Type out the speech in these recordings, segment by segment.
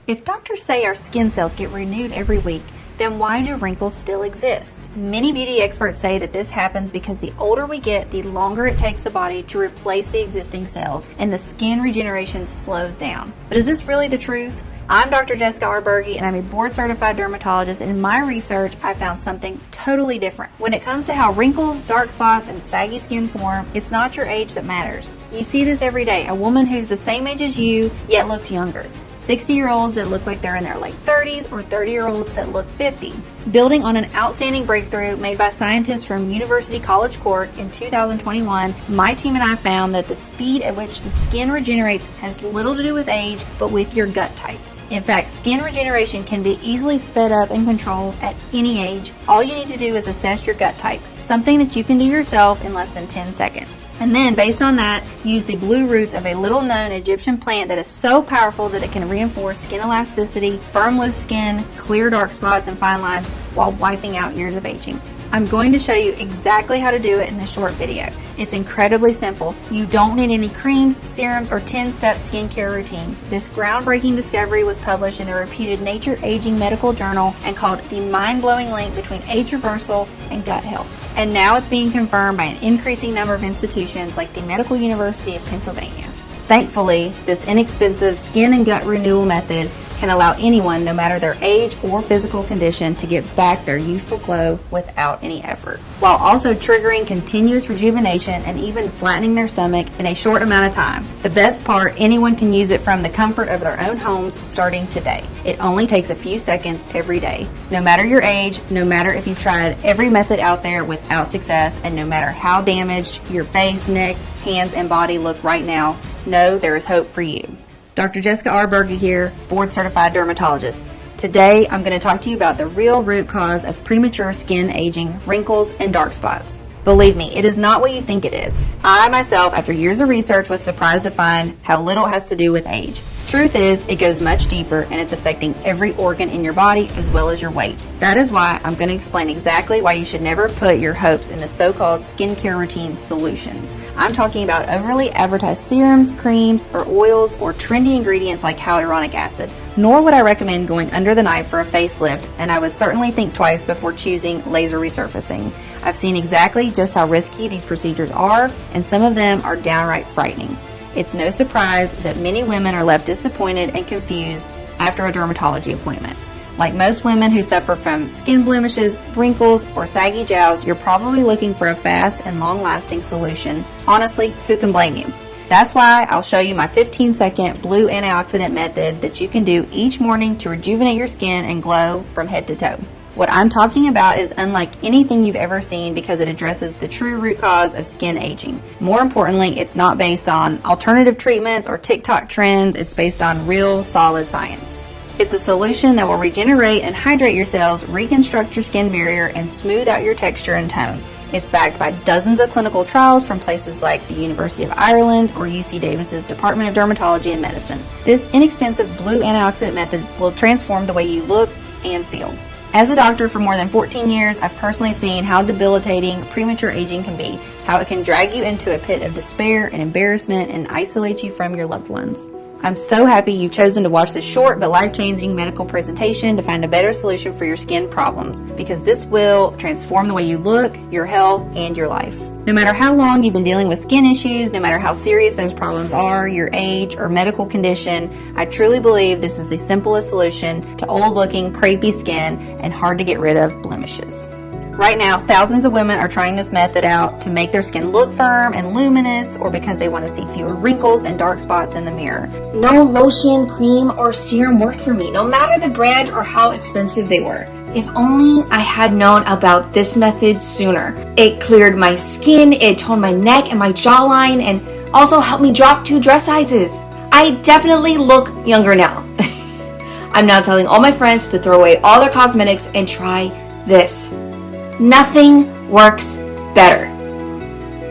If doctors say our skin cells get renewed every week, then why do wrinkles still exist? Many beauty experts say that this happens because the older we get, the longer it takes the body to replace the existing cells, and the skin regeneration slows down. But is this really the truth? I'm Dr. Jessica Arberge, and I'm a board-certified dermatologist, and in my research, I found something totally different. When it comes to how wrinkles, dark spots, and saggy skin form, it's not your age that matters. You see this every day, a woman who's the same age as you, yet looks younger. 60-year-olds that look like they're in their late 30s or 30-year-olds that look 50. Building on an outstanding breakthrough made by scientists from University College Cork in 2021, my team and I found that the speed at which the skin regenerates has little to do with age, but with your gut type. In fact, skin regeneration can be easily sped up and controlled at any age. All you need to do is assess your gut type, something that you can do yourself in less than 10 seconds. And then, based on that, use the blue roots of a little-known Egyptian plant that is so powerful that it can reinforce skin elasticity, firm loose skin, clear dark spots and fine lines while wiping out years of aging. I'm going to show you exactly how to do it in this short video. It's incredibly simple. You don't need any creams, serums, or 10-step skincare routines. This groundbreaking discovery was published in the reputed Nature Aging Medical Journal and called the mind-blowing link between age reversal and gut health. And now it's being confirmed by an increasing number of institutions like the Medical University of Pennsylvania. Thankfully, this inexpensive skin and gut renewal method can allow anyone, no matter their age or physical condition, to get back their youthful glow without any effort, while also triggering continuous rejuvenation and even flattening their stomach in a short amount of time. The best part, anyone can use it from the comfort of their own homes starting today. It only takes a few seconds every day. No matter your age, no matter if you've tried every method out there without success, and no matter how damaged your face, neck, hands, and body look right now, know there is hope for you. Dr. Jessica Arberge here, board-certified dermatologist. Today, I'm going to talk to you about the real root cause of premature skin aging, wrinkles, and dark spots. Believe me, it is not what you think it is. I, myself, after years of research, was surprised to find how little it has to do with age. Truth is, it goes much deeper, and it's affecting every organ in your body as well as your weight. That is why I'm going to explain exactly why you should never put your hopes in the so-called skincare routine solutions. I'm talking about overly advertised serums, creams, or oils, or trendy ingredients like hyaluronic acid. Nor would I recommend going under the knife for a facelift, and I would certainly think twice before choosing laser resurfacing. I've seen exactly just how risky these procedures are, and some of them are downright frightening. It's no surprise that many women are left disappointed and confused after a dermatology appointment. Like most women who suffer from skin blemishes, wrinkles, or saggy jowls, you're probably looking for a fast and long-lasting solution. Honestly, who can blame you? That's why I'll show you my 15-second blue antioxidant method that you can do each morning to rejuvenate your skin and glow from head to toe. What I'm talking about is unlike anything you've ever seen because it addresses the true root cause of skin aging. More importantly, it's not based on alternative treatments or TikTok trends. It's based on real, solid science. It's a solution that will regenerate and hydrate your cells, reconstruct your skin barrier, and smooth out your texture and tone. It's backed by dozens of clinical trials from places like the University of Ireland or UC Davis's Department of Dermatology and Medicine. This inexpensive blue antioxidant method will transform the way you look and feel. As a doctor for more than 14 years, I've personally seen how debilitating premature aging can be, how it can drag you into a pit of despair and embarrassment and isolate you from your loved ones. I'm so happy you've chosen to watch this short but life-changing medical presentation to find a better solution for your skin problems, because this will transform the way you look, your health, and your life. No matter how long you've been dealing with skin issues, no matter how serious those problems are, your age, or medical condition, I truly believe this is the simplest solution to old-looking, crepey skin and hard-to-get-rid-of blemishes. Right now, thousands of women are trying this method out to make their skin look firm and luminous, or because they want to see fewer wrinkles and dark spots in the mirror. No lotion, cream, or serum worked for me, no matter the brand or how expensive they were. If only I had known about this method sooner. It cleared my skin, it toned my neck and my jawline, and also helped me drop 2 dress sizes. I definitely look younger now. I'm now telling all my friends to throw away all their cosmetics and try this. Nothing works better.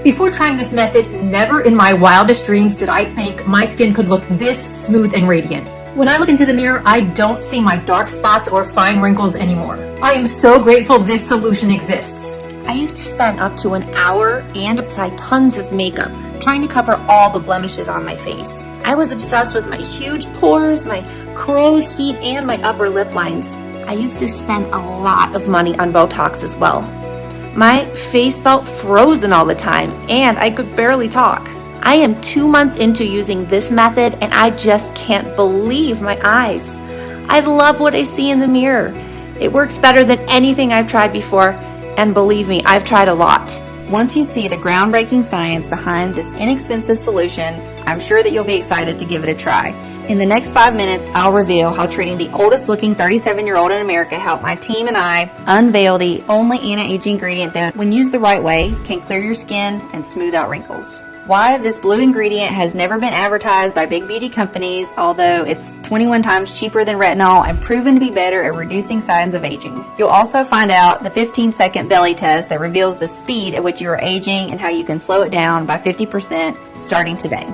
Before trying this method, never in my wildest dreams did I think my skin could look this smooth and radiant. When I look into the mirror, I don't see my dark spots or fine wrinkles anymore. I am so grateful this solution exists. I used to spend up to an hour and apply tons of makeup trying to cover all the blemishes on my face. I was obsessed with my huge pores, my crow's feet, and my upper lip lines. I used to spend a lot of money on Botox as well. My face felt frozen all the time, and I could barely talk. I am 2 months into using this method, and I just can't believe my eyes. I love what I see in the mirror. It works better than anything I've tried before, and believe me, I've tried a lot. Once you see the groundbreaking science behind this inexpensive solution, I'm sure that you'll be excited to give it a try. In the next 5 minutes, I'll reveal how treating the oldest looking 37-year-old in America helped my team and I unveil the only anti-aging ingredient that, when used the right way, can clear your skin and smooth out wrinkles. Why this blue ingredient has never been advertised by big beauty companies, although it's 21 times cheaper than retinol and proven to be better at reducing signs of aging. You'll also find out the 15-second belly test that reveals the speed at which you are aging and how you can slow it down by 50% starting today,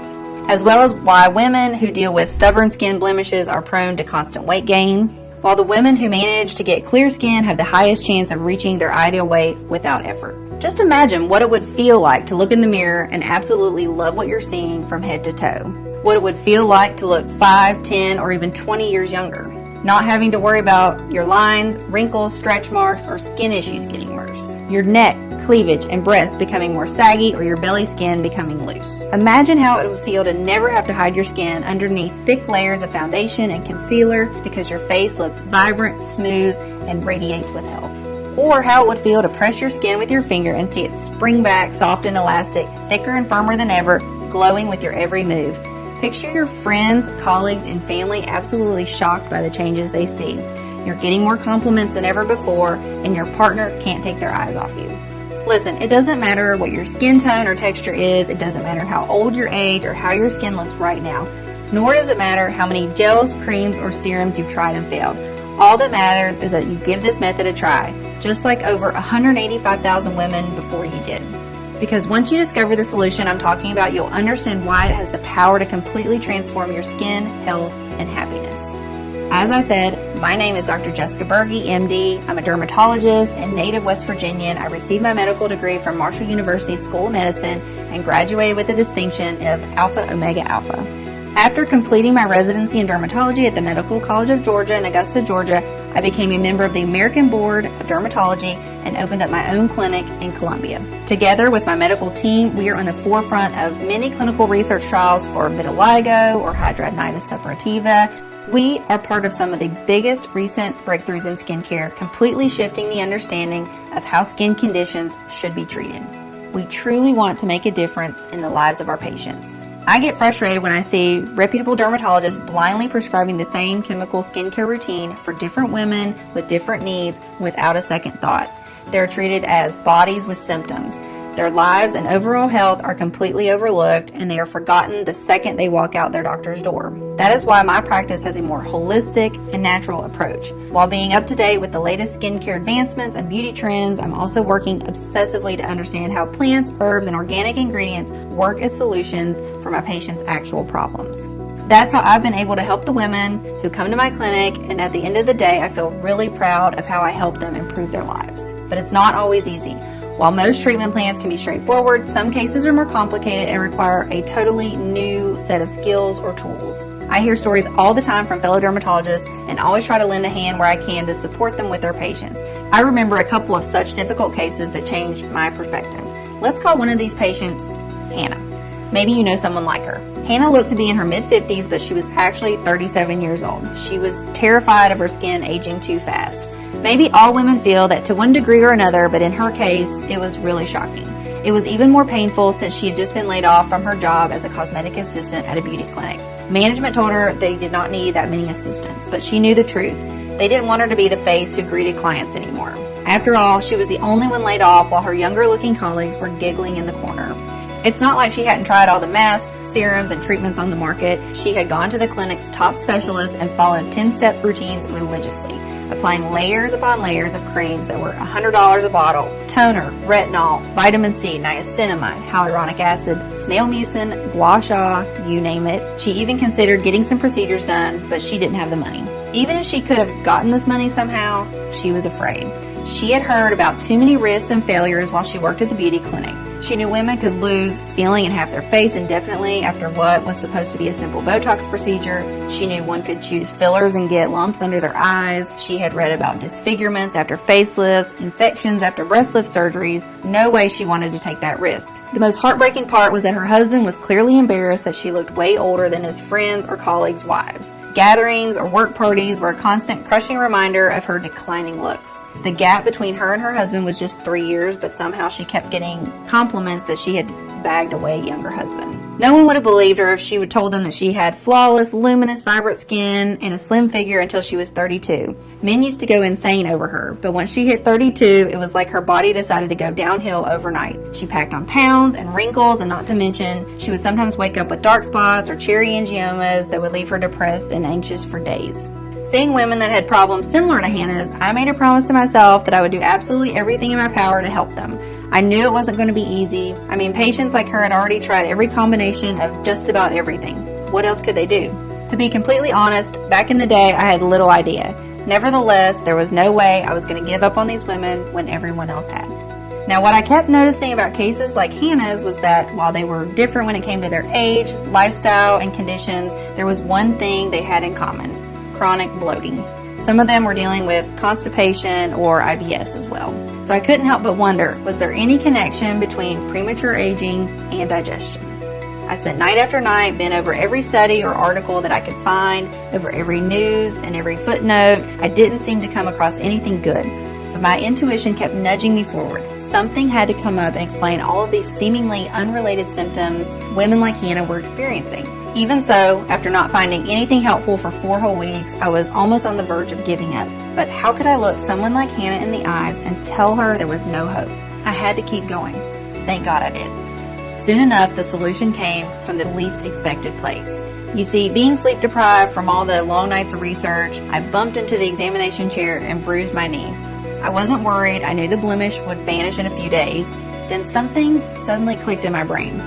as well as why women who deal with stubborn skin blemishes are prone to constant weight gain, while the women who manage to get clear skin have the highest chance of reaching their ideal weight without effort. Just imagine what it would feel like to look in the mirror and absolutely love what you're seeing from head to toe. What it would feel like to look 5, 10, or even 20 years younger. Not having to worry about your lines, wrinkles, stretch marks, or skin issues getting worse. Your neck, cleavage, and breasts becoming more saggy, or your belly skin becoming loose. Imagine how it would feel to never have to hide your skin underneath thick layers of foundation and concealer because your face looks vibrant, smooth, and radiates with health. Or how it would feel to press your skin with your finger and see it spring back soft and elastic, thicker and firmer than ever, glowing with your every move. Picture your friends, colleagues, and family absolutely shocked by the changes they see. You're getting more compliments than ever before, and your partner can't take their eyes off you. Listen, it doesn't matter what your skin tone or texture is, it doesn't matter how old your age or how your skin looks right now, nor does it matter how many gels, creams, or serums you've tried and failed. All that matters is that you give this method a try, just like over 185,000 women before you did. Because once you discover the solution I'm talking about, you'll understand why it has the power to completely transform your skin, health, and happiness. As I said, my name is Dr. Jessica Berge, MD. I'm a dermatologist and native West Virginian. I received my medical degree from Marshall University School of Medicine and graduated with the distinction of Alpha Omega Alpha. After completing my residency in dermatology at the Medical College of Georgia in Augusta, Georgia, I became a member of the American Board of Dermatology and opened up my own clinic in Columbia. Together with my medical team, we are on the forefront of many clinical research trials for vitiligo or hidradenitis suppurativa. We are part of some of the biggest recent breakthroughs in skincare, completely shifting the understanding of how skin conditions should be treated. We truly want to make a difference in the lives of our patients. I get frustrated when I see reputable dermatologists blindly prescribing the same chemical skincare routine for different women with different needs without a second thought. They're treated as bodies with symptoms. Their lives and overall health are completely overlooked, and they are forgotten the second they walk out their doctor's door. That is why my practice has a more holistic and natural approach. While being up to date with the latest skincare advancements and beauty trends, I'm also working obsessively to understand how plants, herbs, and organic ingredients work as solutions for my patients' actual problems. That's how I've been able to help the women who come to my clinic, and at the end of the day, I feel really proud of how I help them improve their lives. But it's not always easy. While most treatment plans can be straightforward, some cases are more complicated and require a totally new set of skills or tools. I hear stories all the time from fellow dermatologists and always try to lend a hand where I can to support them with their patients. I remember a couple of such difficult cases that changed my perspective. Let's call one of these patients Hannah. Maybe you know someone like her. Hannah looked to be in her mid-50s, but she was actually 37 years old. She was terrified of her skin aging too fast. Maybe all women feel that to one degree or another, but in her case, it was really shocking. It was even more painful since she had just been laid off from her job as a cosmetic assistant at a beauty clinic. Management told her they did not need that many assistants, but she knew the truth. They didn't want her to be the face who greeted clients anymore. After all, she was the only one laid off while her younger-looking colleagues were giggling in the corner. It's not like she hadn't tried all the masks, serums, and treatments on the market. She had gone to the clinic's top specialists and followed 10-step routines religiously, applying layers upon layers of creams that were $100 a bottle: toner, retinol, vitamin C, niacinamide, hyaluronic acid, snail mucin, gua sha, you name it. She even considered getting some procedures done, but she didn't have the money. Even if she could have gotten this money somehow, she was afraid. She had heard about too many risks and failures while she worked at the beauty clinic. She knew women could lose feeling in half their face indefinitely after what was supposed to be a simple Botox procedure. She knew one could choose fillers and get lumps under their eyes. She had read about disfigurements after facelifts, infections after breast lift surgeries. No way she wanted to take that risk. The most heartbreaking part was that her husband was clearly embarrassed that she looked way older than his friends' or colleagues' wives. Gatherings or work parties were a constant crushing reminder of her declining looks. The gap between her and her husband was just 3 years, but somehow she kept getting compliments that she had bagged away a younger husband. No one would have believed her if she would told them that she had flawless, luminous, vibrant skin and a slim figure until she was 32. Men used to go insane over her, but once she hit 32, it was like her body decided to go downhill overnight. She packed on pounds and wrinkles, and not to mention, she would sometimes wake up with dark spots or cherry angiomas that would leave her depressed and anxious for days. Seeing women that had problems similar to Hannah's, I made a promise to myself that I would do absolutely everything in my power to help them. I knew it wasn't going to be easy. I mean, patients like her had already tried every combination of just about everything. What else could they do? To be completely honest, back in the day, I had little idea. Nevertheless, there was no way I was going to give up on these women when everyone else had. Now, what I kept noticing about cases like Hannah's was that while they were different when it came to their age, lifestyle, and conditions, there was one thing they had in common: chronic bloating. Some of them were dealing with constipation or IBS as well. So I couldn't help but wonder, was there any connection between premature aging and digestion? I spent night after night, bent over every study or article that I could find, over every news and every footnote. I didn't seem to come across anything good. But my intuition kept nudging me forward. Something had to come up and explain all of these seemingly unrelated symptoms women like Hannah were experiencing. Even so, after not finding anything helpful for 4 whole weeks, I was almost on the verge of giving up. But how could I look someone like Hannah in the eyes and tell her there was no hope? I had to keep going. Thank God I did. Soon enough, the solution came from the least expected place. You see, being sleep deprived from all the long nights of research, I bumped into the examination chair and bruised my knee. I wasn't worried. I knew the blemish would vanish in a few days. Then something suddenly clicked in my brain.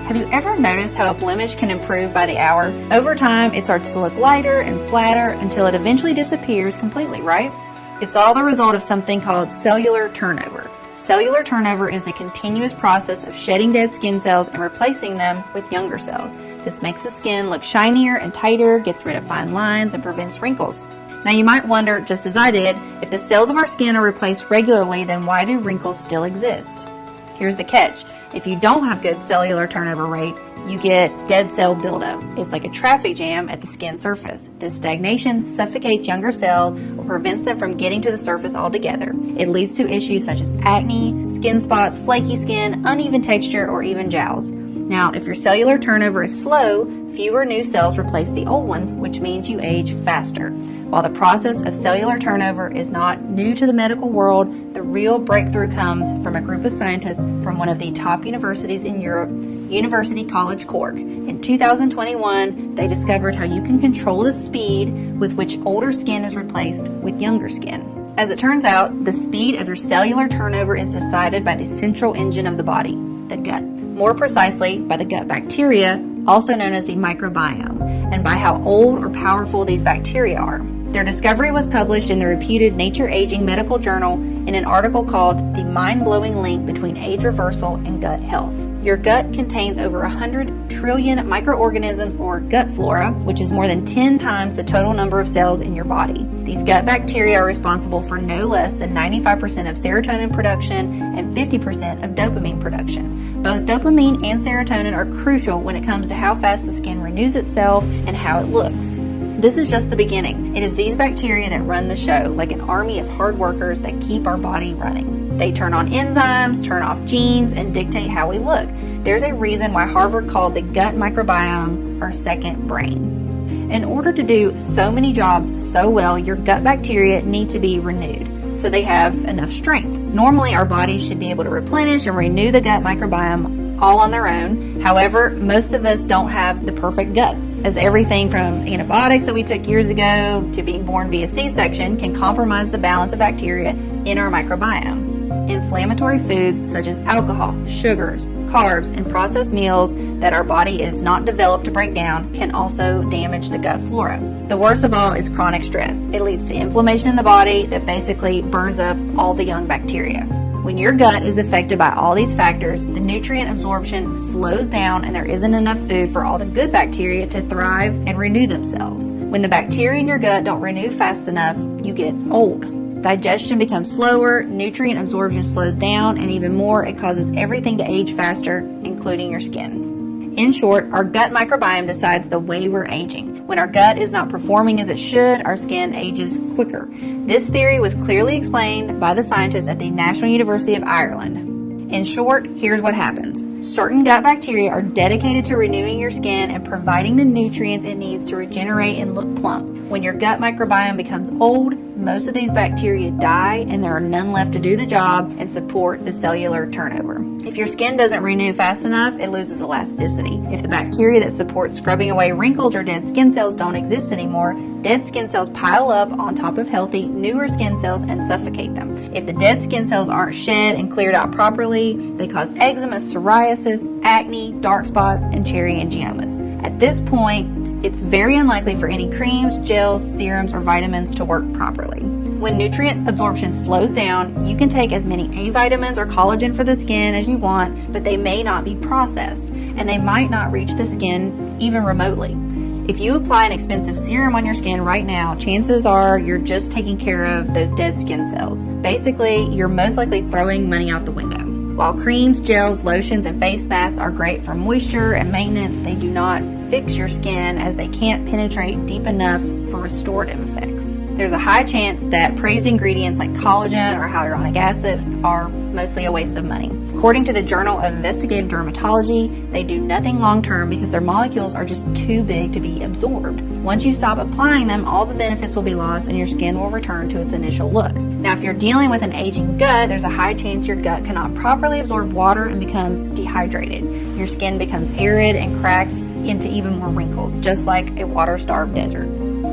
Have you ever noticed how a blemish can improve by the hour? Over time, it starts to look lighter and flatter until it eventually disappears completely, right? It's all the result of something called cellular turnover. Cellular turnover is the continuous process of shedding dead skin cells and replacing them with younger cells. This makes the skin look shinier and tighter, gets rid of fine lines, and prevents wrinkles. Now you might wonder, just as I did, if the cells of our skin are replaced regularly, then why do wrinkles still exist? Here's the catch. If you don't have good cellular turnover rate, you get dead cell buildup. It's like a traffic jam at the skin surface. This stagnation suffocates younger cells or prevents them from getting to the surface altogether. It leads to issues such as acne, skin spots, flaky skin, uneven texture, or even jowls. Now, if your cellular turnover is slow, fewer new cells replace the old ones, which means you age faster. While the process of cellular turnover is not new to the medical world, the real breakthrough comes from a group of scientists from one of the top universities in Europe, University College Cork. In 2021, they discovered how you can control the speed with which older skin is replaced with younger skin. As it turns out, the speed of your cellular turnover is decided by the central engine of the body, the gut. More precisely, by the gut bacteria, also known as the microbiome, and by how old or powerful these bacteria are. Their discovery was published in the reputed Nature Aging medical journal in an article called The Mind-Blowing Link Between Age Reversal and Gut Health. Your gut contains over 100 trillion microorganisms, or gut flora, which is more than 10 times the total number of cells in your body. These gut bacteria are responsible for no less than 95% of serotonin production and 50% of dopamine production. Both dopamine and serotonin are crucial when it comes to how fast the skin renews itself and how it looks. This is just the beginning. It is these bacteria that run the show, like an army of hard workers that keep our body running. They turn on enzymes, turn off genes, and dictate how we look. There's a reason why Harvard called the gut microbiome our second brain. In order to do so many jobs so well, your gut bacteria need to be renewed, so they have enough strength. Normally, our bodies should be able to replenish and renew the gut microbiome all on their own. However, most of us don't have the perfect guts, as everything from antibiotics that we took years ago to being born via C-section can compromise the balance of bacteria in our microbiome. Inflammatory foods such as alcohol, sugars, carbs, and processed meals that our body is not developed to break down can also damage the gut flora. The worst of all is chronic stress. It leads to inflammation in the body that basically burns up all the young bacteria. When your gut is affected by all these factors, the nutrient absorption slows down and there isn't enough food for all the good bacteria to thrive and renew themselves. When the bacteria in your gut don't renew fast enough, you get old. Digestion becomes slower, nutrient absorption slows down, and even more, it causes everything to age faster, including your skin. In short, our gut microbiome decides the way we're aging. When our gut is not performing as it should, our skin ages quicker. This theory was clearly explained by the scientists at the National University of Ireland. In short, here's what happens. Certain gut bacteria are dedicated to renewing your skin and providing the nutrients it needs to regenerate and look plump. When your gut microbiome becomes old, most of these bacteria die and there are none left to do the job and support the cellular turnover. If your skin doesn't renew fast enough, it loses elasticity. If the bacteria that support scrubbing away wrinkles or dead skin cells don't exist anymore, dead skin cells pile up on top of healthy, newer skin cells and suffocate them. If the dead skin cells aren't shed and cleared out properly, they cause eczema, psoriasis, acne, dark spots, and cherry angiomas. At this point, it's very unlikely for any creams, gels, serums, or vitamins to work properly. When nutrient absorption slows down, you can take as many A vitamins or collagen for the skin as you want, but they may not be processed, and they might not reach the skin even remotely. If you apply an expensive serum on your skin right now, chances are you're just taking care of those dead skin cells. Basically, you're most likely throwing money out the window. While creams, gels, lotions, and face masks are great for moisture and maintenance, they do not fix your skin as they can't penetrate deep enough for restorative effects. There's a high chance that praised ingredients like collagen or hyaluronic acid are mostly a waste of money. According to the Journal of Investigative Dermatology, they do nothing long-term because their molecules are just too big to be absorbed. Once you stop applying them, all the benefits will be lost and your skin will return to its initial look. Now, if you're dealing with an aging gut, there's a high chance your gut cannot properly absorb water and becomes dehydrated. Your skin becomes arid and cracks into even more wrinkles, just like a water-starved desert.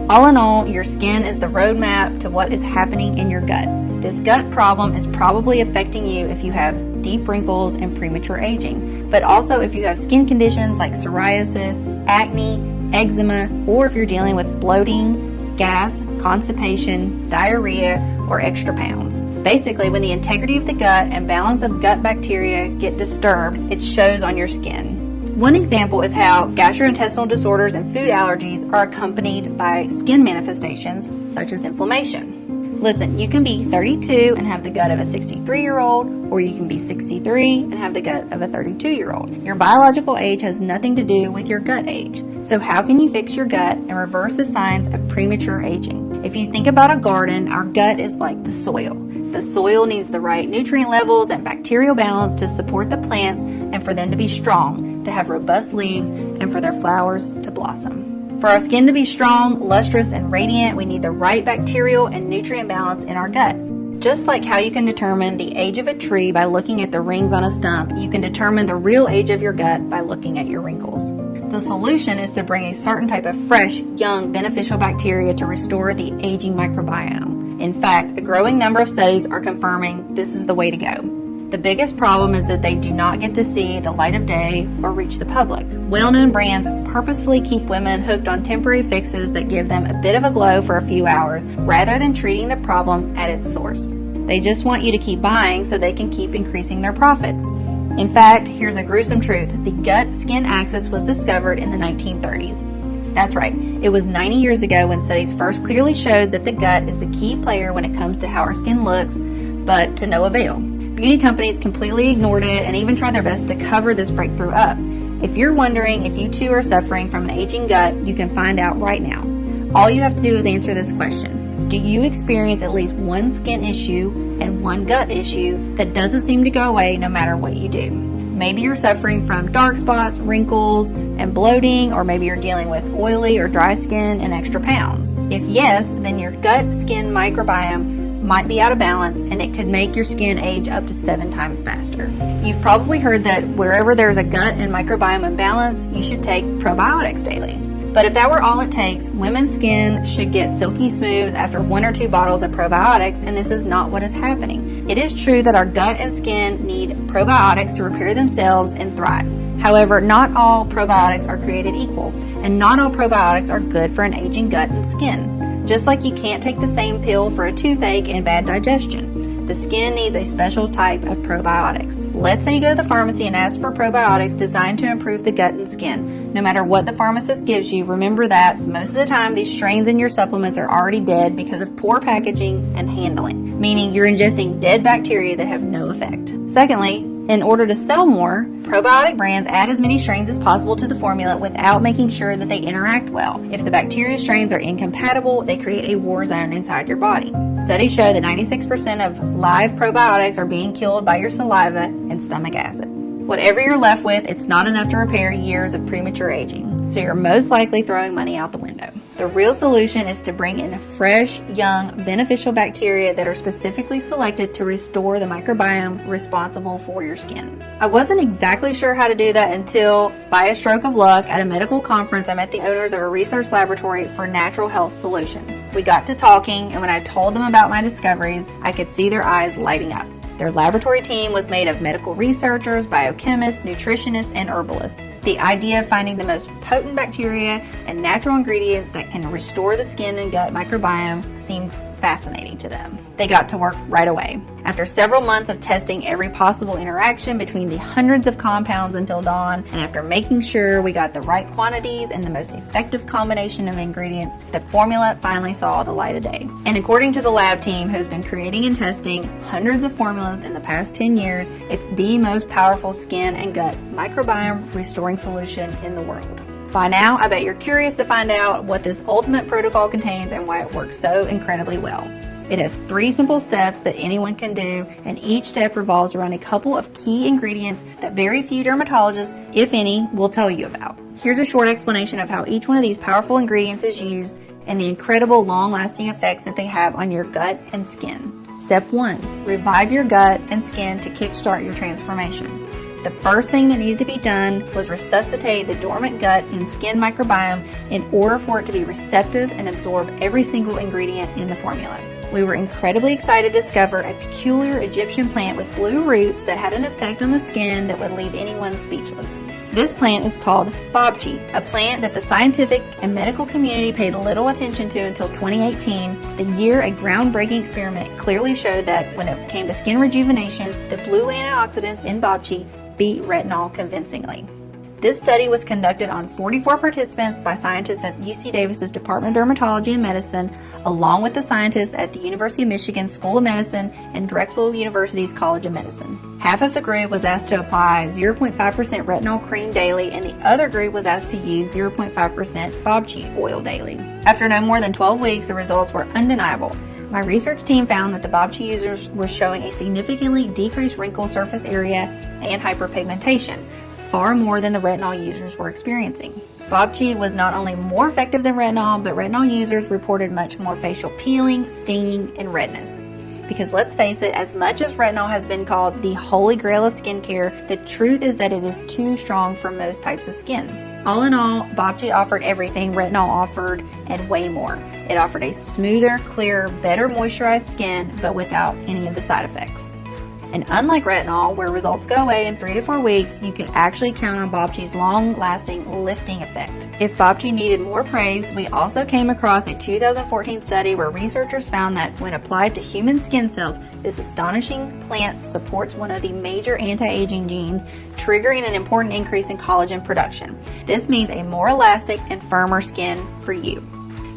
All in all, your skin is the roadmap to what is happening in your gut. This gut problem is probably affecting you if you have deep wrinkles and premature aging, but also if you have skin conditions like psoriasis, acne, eczema, or if you're dealing with bloating, gas, constipation, diarrhea, or extra pounds. Basically, when the integrity of the gut and balance of gut bacteria get disturbed, it shows on your skin. One example is how gastrointestinal disorders and food allergies are accompanied by skin manifestations such as inflammation. Listen, you can be 32 and have the gut of a 63-year-old, or you can be 63 and have the gut of a 32-year-old. Your biological age has nothing to do with your gut age. So how can you fix your gut and reverse the signs of premature aging? If you think about a garden, our gut is like the soil. The soil needs the right nutrient levels and bacterial balance to support the plants and for them to be strong, to have robust leaves, and for their flowers to blossom. For our skin to be strong, lustrous, and radiant, we need the right bacterial and nutrient balance in our gut. Just like how you can determine the age of a tree by looking at the rings on a stump, you can determine the real age of your gut by looking at your wrinkles. The solution is to bring a certain type of fresh, young, beneficial bacteria to restore the aging microbiome. In fact, a growing number of studies are confirming this is the way to go. The biggest problem is that they do not get to see the light of day or reach the public. Well-known brands purposefully keep women hooked on temporary fixes that give them a bit of a glow for a few hours rather than treating the problem at its source. They just want you to keep buying so they can keep increasing their profits. In fact, here's a gruesome truth. The gut-skin axis was discovered in the 1930s. That's right, it was 90 years ago when studies first clearly showed that the gut is the key player when it comes to how our skin looks, but to no avail. Beauty companies completely ignored it and even tried their best to cover this breakthrough up. If you're wondering if you too are suffering from an aging gut, you can find out right now. All you have to do is answer this question. Do you experience at least one skin issue and one gut issue that doesn't seem to go away no matter what you do? Maybe you're suffering from dark spots, wrinkles, and bloating, or maybe you're dealing with oily or dry skin and extra pounds. If yes, then your gut-skin microbiome might be out of balance and it could make your skin age up to 7 times faster. You've probably heard that wherever there's a gut and microbiome imbalance, you should take probiotics daily. But if that were all it takes, women's skin should get silky smooth after 1 or 2 bottles of probiotics, and this is not what is happening. It is true that our gut and skin need probiotics to repair themselves and thrive. However, not all probiotics are created equal, and not all probiotics are good for an aging gut and skin. Just like you can't take the same pill for a toothache and bad digestion. The skin needs a special type of probiotics. Let's say you go to the pharmacy and ask for probiotics designed to improve the gut and skin. No matter what the pharmacist gives you, remember that most of the time these strains in your supplements are already dead because of poor packaging and handling, meaning you're ingesting dead bacteria that have no effect. Secondly, in order to sell more, probiotic brands add as many strains as possible to the formula without making sure that they interact well. If the bacteria strains are incompatible, they create a war zone inside your body. Studies show that 96% of live probiotics are being killed by your saliva and stomach acid. Whatever you're left with, it's not enough to repair years of premature aging, so you're most likely throwing money out the window. The real solution is to bring in fresh, young, beneficial bacteria that are specifically selected to restore the microbiome responsible for your skin. I wasn't exactly sure how to do that until, by a stroke of luck, at a medical conference, I met the owners of a research laboratory for natural health solutions. We got to talking, and when I told them about my discoveries, I could see their eyes lighting up. Their laboratory team was made of medical researchers, biochemists, nutritionists, and herbalists. The idea of finding the most potent bacteria and natural ingredients that can restore the skin and gut microbiome seemed fascinating to them. They got to work right away. After several months of testing every possible interaction between the hundreds of compounds until dawn, and after making sure we got the right quantities and the most effective combination of ingredients, the formula finally saw the light of day. And according to the lab team who's been creating and testing hundreds of formulas in the past 10 years, it's the most powerful skin and gut microbiome restoring solution in the world. By now, I bet you're curious to find out what this ultimate protocol contains and why it works so incredibly well. It has 3 simple steps that anyone can do, and each step revolves around a couple of key ingredients that very few dermatologists, if any, will tell you about. Here's a short explanation of how each one of these powerful ingredients is used and the incredible long-lasting effects that they have on your gut and skin. Step 1. Revive your gut and skin to kickstart your transformation. The first thing that needed to be done was resuscitate the dormant gut and skin microbiome in order for it to be receptive and absorb every single ingredient in the formula. We were incredibly excited to discover a peculiar Egyptian plant with blue roots that had an effect on the skin that would leave anyone speechless. This plant is called bobchi, a plant that the scientific and medical community paid little attention to until 2018, the year a groundbreaking experiment clearly showed that when it came to skin rejuvenation, the blue antioxidants in bobchi beat retinol convincingly. This study was conducted on 44 participants by scientists at UC Davis's Department of Dermatology and Medicine, along with the scientists at the University of Michigan School of Medicine and Drexel University's College of Medicine. Half of the group was asked to apply 0.5% retinol cream daily, and the other group was asked to use 0.5% bobchi oil daily. After no more than 12 weeks, the results were undeniable. My research team found that the bobchi users were showing a significantly decreased wrinkle surface area and hyperpigmentation, far more than the retinol users were experiencing. Bobchi was not only more effective than retinol, but retinol users reported much more facial peeling, stinging, and redness. Because let's face it, as much as retinol has been called the holy grail of skincare, the truth is that it is too strong for most types of skin. All in all, bobchi offered everything retinol offered and way more. It offered a smoother, clearer, better moisturized skin, but without any of the side effects. And unlike retinol, where results go away in 3 to 4 weeks, you can actually count on bobchi's long-lasting lifting effect. If bobchi needed more praise, we also came across a 2014 study where researchers found that when applied to human skin cells, this astonishing plant supports one of the major anti-aging genes, triggering an important increase in collagen production. This means a more elastic and firmer skin for you.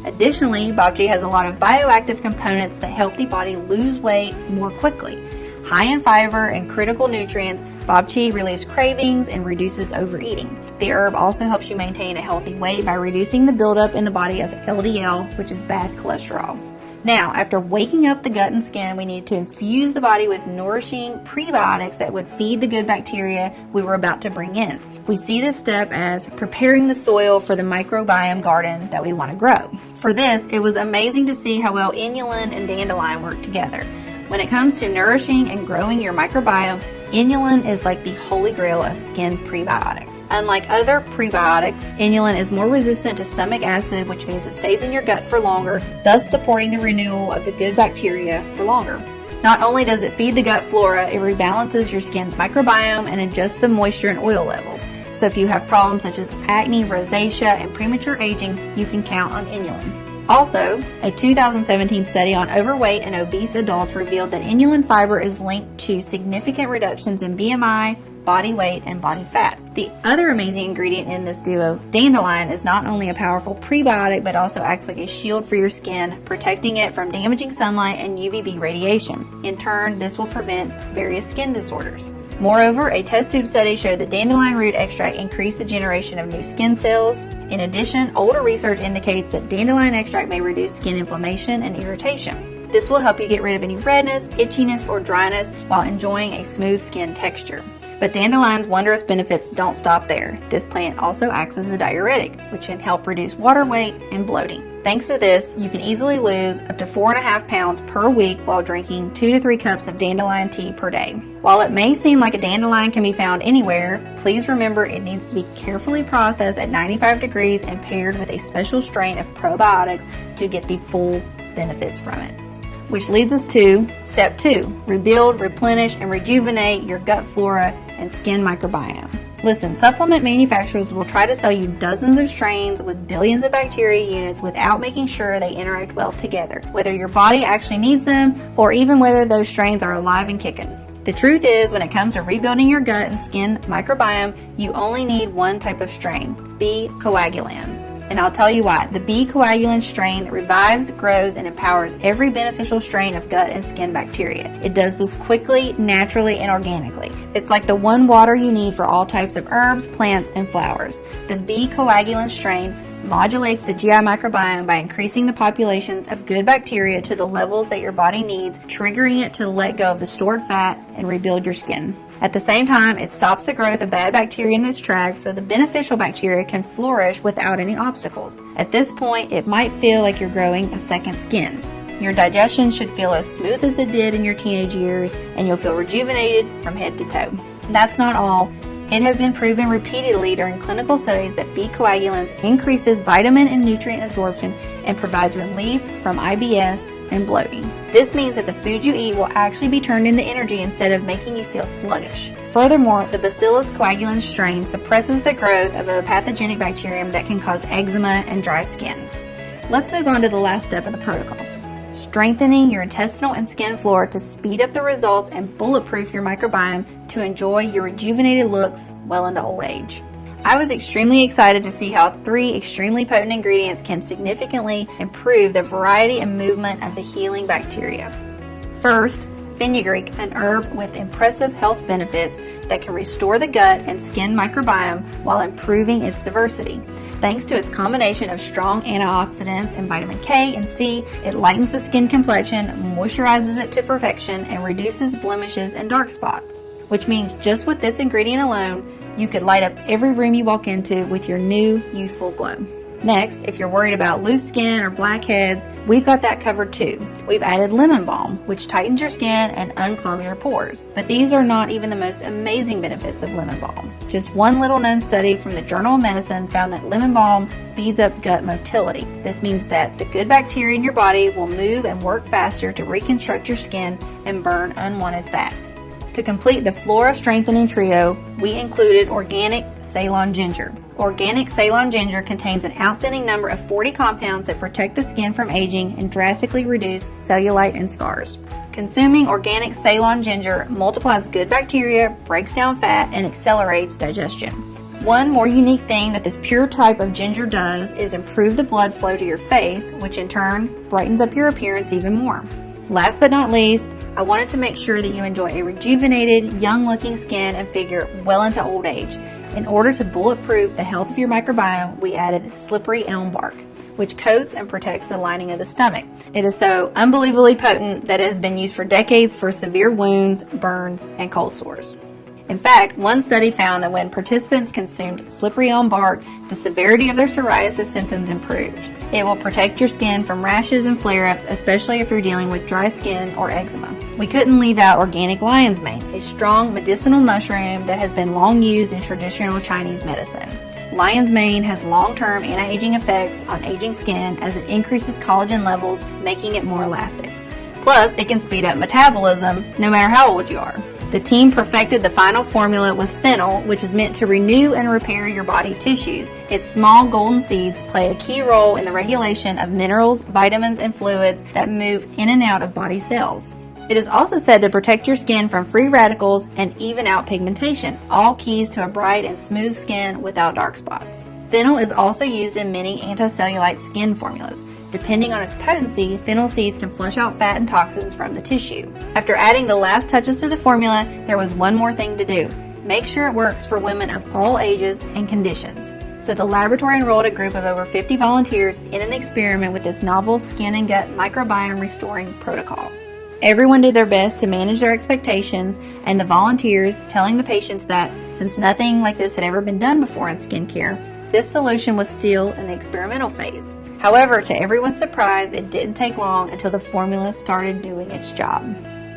Additionally, bobchi has a lot of bioactive components that help the body lose weight more quickly. High in fiber and critical nutrients, bobchi relieves cravings and reduces overeating. The herb also helps you maintain a healthy weight by reducing the buildup in the body of LDL, which is bad cholesterol. Now, after waking up the gut and skin, we need to infuse the body with nourishing prebiotics that would feed the good bacteria we were about to bring in. We see this step as preparing the soil for the microbiome garden that we want to grow. For this, it was amazing to see how well inulin and dandelion work together. When it comes to nourishing and growing your microbiome, inulin is like the holy grail of skin prebiotics. Unlike other prebiotics, inulin is more resistant to stomach acid, which means it stays in your gut for longer, thus supporting the renewal of the good bacteria for longer. Not only does it feed the gut flora, it rebalances your skin's microbiome and adjusts the moisture and oil levels. So if you have problems such as acne, rosacea, and premature aging, you can count on inulin. Also, a 2017 study on overweight and obese adults revealed that inulin fiber is linked to significant reductions in BMI, body weight, and body fat. The other amazing ingredient in this duo, dandelion, is not only a powerful prebiotic but also acts like a shield for your skin, protecting it from damaging sunlight and UVB radiation. In turn, this will prevent various skin disorders. Moreover, a test tube study showed that dandelion root extract increased the generation of new skin cells. In addition, older research indicates that dandelion extract may reduce skin inflammation and irritation. This will help you get rid of any redness, itchiness, or dryness while enjoying a smooth skin texture. But dandelion's wondrous benefits don't stop there. This plant also acts as a diuretic, which can help reduce water weight and bloating. Thanks to this, you can easily lose up to 4.5 pounds per week while drinking 2 to 3 cups of dandelion tea per day. While it may seem like a dandelion can be found anywhere, please remember it needs to be carefully processed at 95 degrees and paired with a special strain of probiotics to get the full benefits from it. Which leads us to step 2, rebuild, replenish, and rejuvenate your gut flora and skin microbiome. Listen, supplement manufacturers will try to sell you dozens of strains with billions of bacteria units without making sure they interact well together, whether your body actually needs them or even whether those strains are alive and kicking. The truth is, when it comes to rebuilding your gut and skin microbiome, you only need one type of strain, B. coagulans. And I'll tell you why. The B. coagulan strain revives, grows, and empowers every beneficial strain of gut and skin bacteria. It does this quickly, naturally, and organically. It's like the one water you need for all types of herbs, plants, and flowers. The B. coagulan strain modulates the GI microbiome by increasing the populations of good bacteria to the levels that your body needs, triggering it to let go of the stored fat and rebuild your skin. At the same time, it stops the growth of bad bacteria in its tracks so the beneficial bacteria can flourish without any obstacles. At this point, it might feel like you're growing a second skin. Your digestion should feel as smooth as it did in your teenage years, and you'll feel rejuvenated from head to toe. That's not all. It has been proven repeatedly during clinical studies that B. coagulans increases vitamin and nutrient absorption and provides relief from IBS and bloating. This means that the food you eat will actually be turned into energy instead of making you feel sluggish. Furthermore, the Bacillus coagulans strain suppresses the growth of a pathogenic bacterium that can cause eczema and dry skin. Let's move on to the last step of the protocol. Strengthening your intestinal and skin flora to speed up the results and bulletproof your microbiome to enjoy your rejuvenated looks well into old age. I was extremely excited to see how 3 extremely potent ingredients can significantly improve the variety and movement of the healing bacteria. First, fenugreek, an herb with impressive health benefits that can restore the gut and skin microbiome while improving its diversity. Thanks to its combination of strong antioxidants and vitamin K and C, it lightens the skin complexion, moisturizes it to perfection, and reduces blemishes and dark spots. Which means just with this ingredient alone, you could light up every room you walk into with your new youthful glow. Next, if you're worried about loose skin or blackheads, we've got that covered too. We've added lemon balm, which tightens your skin and unclogs your pores. But these are not even the most amazing benefits of lemon balm. Just one little known study from the Journal of Medicine found that lemon balm speeds up gut motility. This means that the good bacteria in your body will move and work faster to reconstruct your skin and burn unwanted fat. To complete the flora strengthening trio, we included organic Ceylon ginger. Organic Ceylon ginger contains an outstanding number of 40 compounds that protect the skin from aging and drastically reduce cellulite and scars. Consuming organic Ceylon ginger multiplies good bacteria, breaks down fat, and accelerates digestion. One more unique thing that this pure type of ginger does is improve the blood flow to your face, which in turn brightens up your appearance even more. Last but not least, I wanted to make sure that you enjoy a rejuvenated, young-looking skin and figure well into old age. In order to bulletproof the health of your microbiome, we added slippery elm bark, which coats and protects the lining of the stomach. It is so unbelievably potent that it has been used for decades for severe wounds, burns, and cold sores. In fact, one study found that when participants consumed slippery elm bark, the severity of their psoriasis symptoms improved. It will protect your skin from rashes and flare-ups, especially if you're dealing with dry skin or eczema. We couldn't leave out organic lion's mane, a strong medicinal mushroom that has been long used in traditional Chinese medicine. Lion's mane has long-term anti-aging effects on aging skin as it increases collagen levels, making it more elastic. Plus, it can speed up metabolism no matter how old you are. The team perfected the final formula with fennel, which is meant to renew and repair your body tissues. Its small golden seeds play a key role in the regulation of minerals, vitamins, and fluids that move in and out of body cells. It is also said to protect your skin from free radicals and even out pigmentation, all keys to a bright and smooth skin without dark spots. Fennel is also used in many anti-cellulite skin formulas. Depending on its potency, fennel seeds can flush out fat and toxins from the tissue. After adding the last touches to the formula, there was one more thing to do. Make sure it works for women of all ages and conditions. So the laboratory enrolled a group of over 50 volunteers in an experiment with this novel skin and gut microbiome restoring protocol. Everyone did their best to manage their expectations, and the volunteers telling the patients that, since nothing like this had ever been done before in skincare, this solution was still in the experimental phase. However, to everyone's surprise, it didn't take long until the formula started doing its job.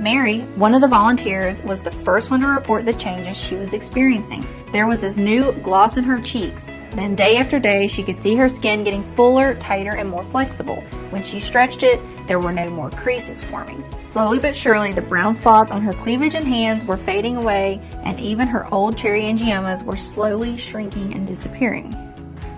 Mary, one of the volunteers, was the first one to report the changes she was experiencing. There was this new gloss in her cheeks. Then day after day, she could see her skin getting fuller, tighter, and more flexible. When she stretched it, there were no more creases forming. Slowly but surely, the brown spots on her cleavage and hands were fading away, and even her old cherry angiomas were slowly shrinking and disappearing.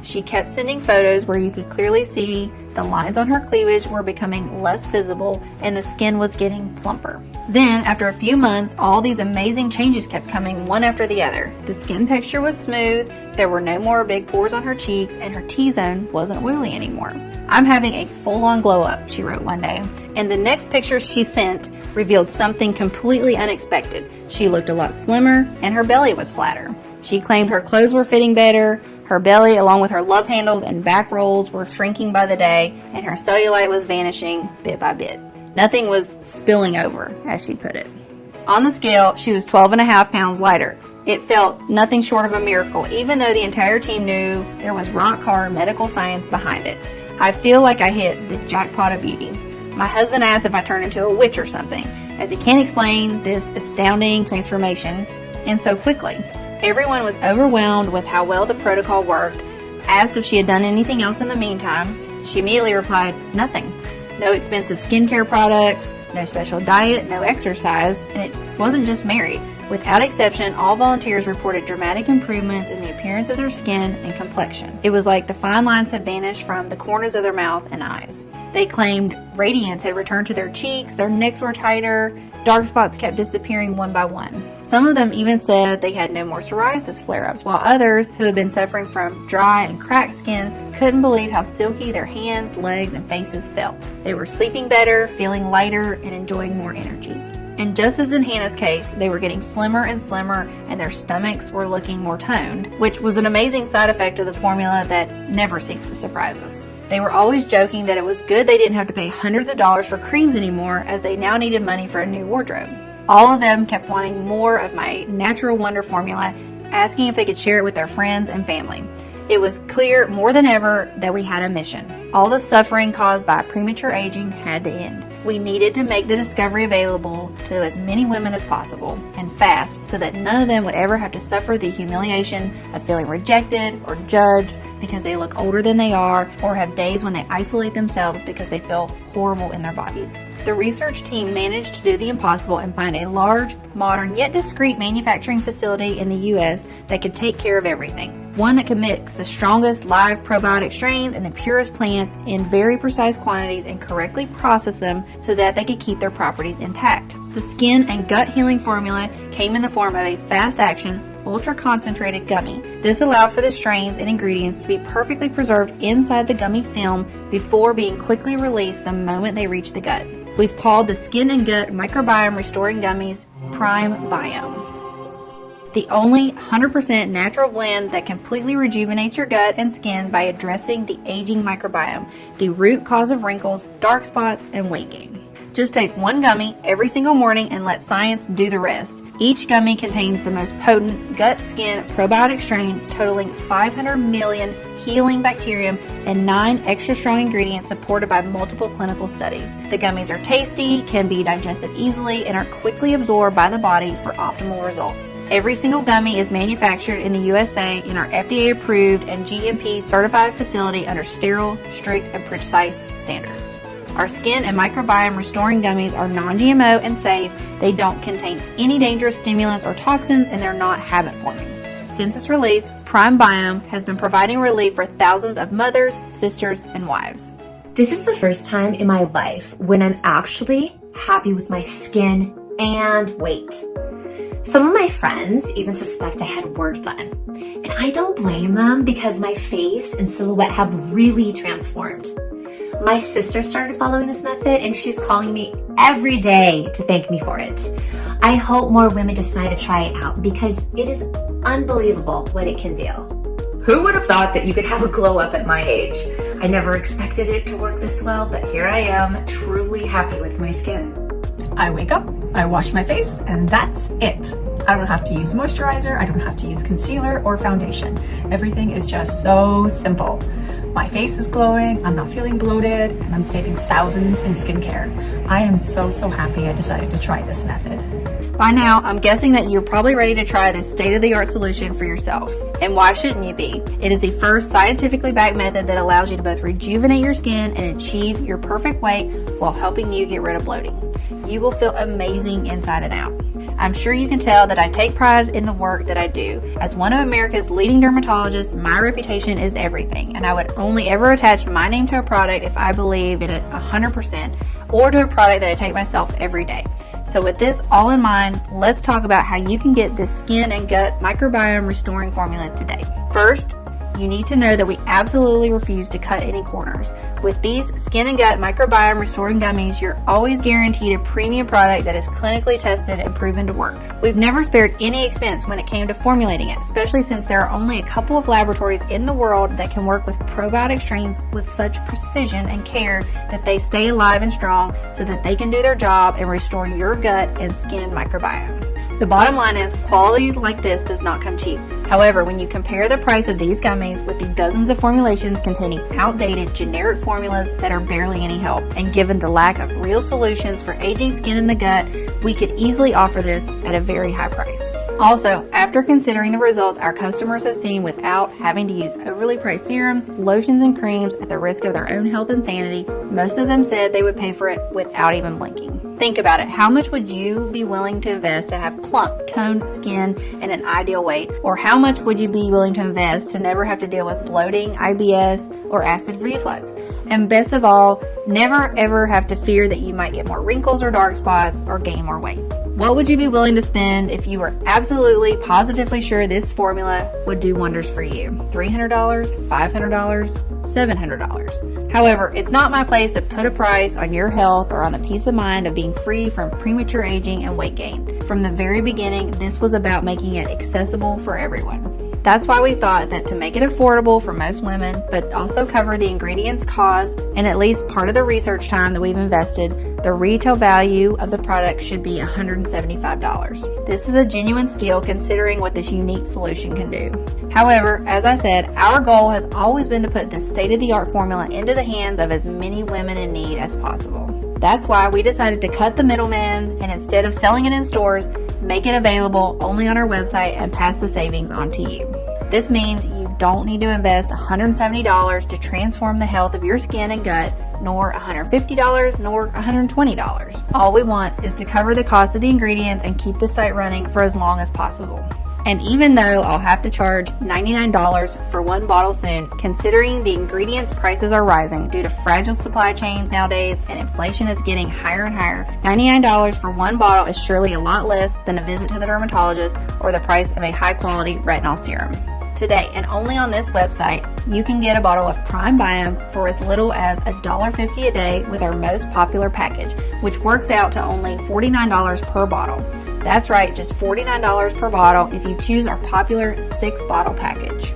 She kept sending photos where you could clearly see the lines on her cleavage were becoming less visible and the skin was getting plumper. Then, after a few months, all these amazing changes kept coming one after the other. The skin texture was smooth, there were no more big pores on her cheeks, and her T-zone wasn't oily anymore. "I'm having a full-on glow-up," she wrote one day. And the next picture she sent revealed something completely unexpected. She looked a lot slimmer, and her belly was flatter. She claimed her clothes were fitting better, her belly, along with her love handles and back rolls, were shrinking by the day, and her cellulite was vanishing bit by bit. Nothing was spilling over, as she put it. On the scale, she was 12.5 pounds lighter. It felt nothing short of a miracle, even though the entire team knew there was rock-hard medical science behind it. I feel like I hit the jackpot of beauty. My husband asked if I turned into a witch or something, as he can't explain this astounding transformation, and so quickly. Everyone was overwhelmed with how well the protocol worked. Asked if she had done anything else in the meantime, she immediately replied, nothing. No expensive skincare products, no special diet, no exercise, and it wasn't just Mary. Without exception, all volunteers reported dramatic improvements in the appearance of their skin and complexion. It was like the fine lines had vanished from the corners of their mouth and eyes. They claimed radiance had returned to their cheeks, their necks were tighter, dark spots kept disappearing one by one. Some of them even said they had no more psoriasis flare-ups, while others, who had been suffering from dry and cracked skin, couldn't believe how silky their hands, legs, and faces felt. They were sleeping better, feeling lighter, and enjoying more energy. And just as in Hannah's case, they were getting slimmer and slimmer, and their stomachs were looking more toned, which was an amazing side effect of the formula that never ceased to surprise us. They were always joking that it was good they didn't have to pay hundreds of dollars for creams anymore, as they now needed money for a new wardrobe. All of them kept wanting more of my Natural Wonder formula, asking if they could share it with their friends and family. It was clear more than ever that we had a mission. All the suffering caused by premature aging had to end. We needed to make the discovery available to as many women as possible, and fast, so that none of them would ever have to suffer the humiliation of feeling rejected or judged because they look older than they are, or have days when they isolate themselves because they feel horrible in their bodies. The research team managed to do the impossible and find a large, modern, yet discreet manufacturing facility in the U.S. that could take care of everything. One that could mix the strongest live probiotic strains and the purest plants in very precise quantities and correctly process them so that they could keep their properties intact. The skin and gut healing formula came in the form of a fast-action, ultra-concentrated gummy. This allowed for the strains and ingredients to be perfectly preserved inside the gummy film before being quickly released the moment they reach the gut. We've called the skin and gut microbiome restoring gummies PrimeBiome. The only 100% natural blend that completely rejuvenates your gut and skin by addressing the aging microbiome, the root cause of wrinkles, dark spots, and weight gain. Just take one gummy every single morning and let science do the rest. Each gummy contains the most potent gut-skin probiotic strain totaling 500 million healing bacterium and 9 extra strong ingredients supported by multiple clinical studies. The gummies are tasty, can be digested easily, and are quickly absorbed by the body for optimal results. Every single gummy is manufactured in the USA in our FDA-approved and GMP certified facility under sterile, strict, and precise standards. Our skin and microbiome restoring gummies are non-GMO and safe. They don't contain any dangerous stimulants or toxins, and they're not habit forming. Since its release, PrimeBiome has been providing relief for thousands of mothers, sisters, and wives. This is the first time in my life when I'm actually happy with my skin and weight. Some of my friends even suspect I had work done, and I don't blame them because my face and silhouette have really transformed. My sister started following this method and she's calling me every day to thank me for it. I hope more women decide to try it out because it is unbelievable what it can do. Who would have thought that you could have a glow up at my age? I never expected it to work this well, but here I am, truly happy with my skin. I wake up, I wash my face, and that's it. I don't have to use moisturizer, I don't have to use concealer or foundation. Everything is just so simple. My face is glowing, I'm not feeling bloated, and I'm saving thousands in skincare. I am so happy I decided to try this method. By now, I'm guessing that you're probably ready to try this state-of-the-art solution for yourself. And why shouldn't you be? It is the first scientifically backed method that allows you to both rejuvenate your skin and achieve your perfect weight while helping you get rid of bloating. You will feel amazing inside and out. I'm sure you can tell that I take pride in the work that I do. As one of America's leading dermatologists, my reputation is everything, and I would only ever attach my name to a product if I believe in it 100%, or to a product that I take myself every day. So with this all in mind, let's talk about how you can get this skin and gut microbiome restoring formula today. First, you need to know that we absolutely refuse to cut any corners. With these skin and gut microbiome restoring gummies, you're always guaranteed a premium product that is clinically tested and proven to work. We've never spared any expense when it came to formulating it, especially since there are only a couple of laboratories in the world that can work with probiotic strains with such precision and care that they stay alive and strong so that they can do their job and restore your gut and skin microbiome. The bottom line is quality like this does not come cheap. However, when you compare the price of these gummies with the dozens of formulations containing outdated generic formulas that are barely any help, and given the lack of real solutions for aging skin in the gut, we could easily offer this at a very high price. Also, after considering the results our customers have seen without having to use overly priced serums, lotions, and creams at the risk of their own health and sanity, most of them said they would pay for it without even blinking. Think about it. How much would you be willing to invest to have plump, toned skin and an ideal weight? Or how much would you be willing to invest to never have to deal with bloating, IBS, or acid reflux? And best of all, never ever have to fear that you might get more wrinkles or dark spots or gain more weight. What would you be willing to spend if you were absolutely, positively sure this formula would do wonders for you? $300, $500, $700. However, it's not my place to put a price on your health or on the peace of mind of being free from premature aging and weight gain. From the very beginning, this was about making it accessible for everyone. That's why we thought that to make it affordable for most women, but also cover the ingredients cost and at least part of the research time that we've invested, the retail value of the product should be $175. This is a genuine steal considering what this unique solution can do. However, as I said, our goal has always been to put this state-of-the-art formula into the hands of as many women in need as possible. That's why we decided to cut the middleman and instead of selling it in stores, make it available only on our website and pass the savings on to you. This means you don't need to invest $170 to transform the health of your skin and gut, nor $150 nor $120. All we want is to cover the cost of the ingredients and keep the site running for as long as possible. And even though I'll have to charge $99 for one bottle soon, considering the ingredients prices are rising due to fragile supply chains nowadays and inflation is getting higher and higher, $99 for one bottle is surely a lot less than a visit to the dermatologist or the price of a high-quality retinol serum. Today, and only on this website, you can get a bottle of PrimeBiome for as little as $1.50 a day with our most popular package, which works out to only $49 per bottle. That's right, just $49 per bottle if you choose our popular 6-bottle package.